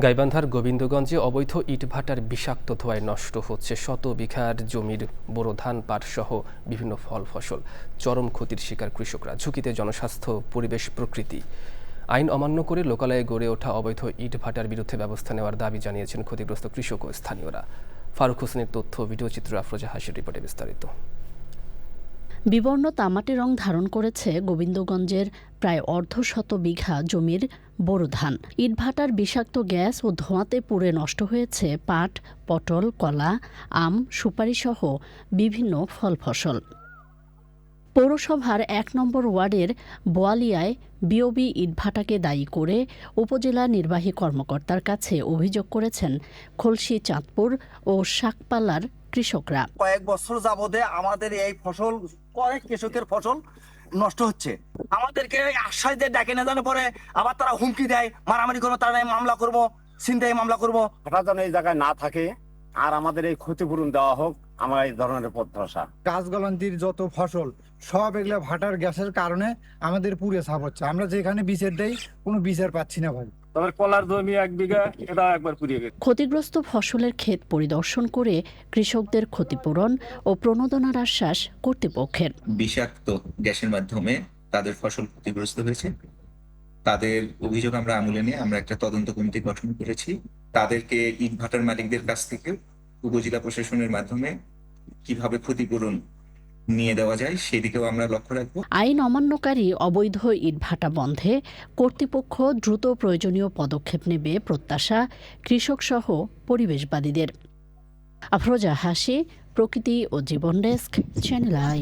গাইবান্ধার গোবিন্দগঞ্জে অবৈধ ইটভাটার বিষাক্ত ধোঁয়ায় নষ্ট হচ্ছে শত বিঘার জমির বোরো ধান পাট সহ বিভিন্ন ফল ফসল। চরম ক্ষতির শিকার কৃষকরা, ঝুঁকিতে জনস্বাস্থ্য, পরিবেশ, প্রকৃতি। আইন অমান্য করে লোকালয়ে গড়ে ওঠা অবৈধ ইটভাটার বিরুদ্ধে ব্যবস্থা নেওয়ার দাবি জানিয়েছেন ক্ষতিগ্রস্ত কৃষক ও স্থানীয়রা। ফারুক হোসেনের তথ্য, ভিডিওচিত্র আফরোজা হাসির রিপোর্টে বিস্তারিত। বিবর্ণ তামাটে রং ধারণ করেছে গোবিন্দগঞ্জের প্রায় অর্ধশত বিঘা জমির বোরো ধান। ইটভাটার বিষাক্ত গ্যাস ও ধোঁয়াতে পুড়ে নষ্ট হয়েছে পাট, পটল, কলা, আম, সুপারিসহ বিভিন্ন ফল ফসল। পৌরসভার ১ নম্বর ওয়ার্ডের বোয়ালিয়ায় বিওবি ইটভাটাকে দায়ী করে উপজেলা নির্বাহী কর্মকর্তার কাছে অভিযোগ করেছেন খলসি, চাঁদপুর ও শাকপালার কৃষকরা। কয়েক বছর যাবতে আমাদের এই ফসল, কয়েক কৃষকের ফসল নষ্ট হচ্ছে। আমাদেরকে আশ্বাস দিয়ে ডাকে না জানে, পরে আবার তারা হুমকি দেয়, মারামারি করবো, তারা মামলা করবো, ছিনতাই মামলা করবো। হঠাৎ যেন এই জায়গায় না থাকে আর আমাদের এই ক্ষতিপূরণ দেওয়া হোক, আমার এই ধরনের প্রত্যাশা। গাছগলন্তির যত ফসল সব এগুলা ভাটার গ্যাসের কারণে আমাদের পুড়ে ছাপ হচ্ছে। আমরা যেখানে বিচার দেই কোনো বিচার পাচ্ছি না ভাই। তবে কলার জমি 1 বিঘা, এটা একবার পুড়িয়ে গেছে। ক্ষতিগ্রস্ত ফসলের ক্ষেত পরিদর্শন করে কৃষকদের ক্ষতিপূরণ ও প্রণোদনার আশ্বাস কর্তৃপক্ষের। বিষাক্ত গ্যাসের মাধ্যমে তাদের ফসল ক্ষতিগ্রস্ত হয়েছে। তাদের অভিযোগ আমরা আমলে নিয়ে আমরা একটা তদন্ত কমিটি গঠন করেছি। তাদেরকে ইটভাটার মালিকদের কাছ থেকে উপজেলা প্রশাসনের মাধ্যমে কিভাবে ক্ষতিপূরণ নিয়ে দেওয়া যায় সেদিকেও আমরা লক্ষ্য রাখবো। আইন অমান্যকারী অবৈধ ইটভাটা বন্ধে কর্তৃপক্ষ দ্রুত প্রয়োজনীয় পদক্ষেপ নেবে প্রত্যাশা কৃষক সহ পরিবেশবাদীদের। আফরোজা হাসি, প্রকৃতি ও জীবন ডেস্ক, চ্যানেল আই।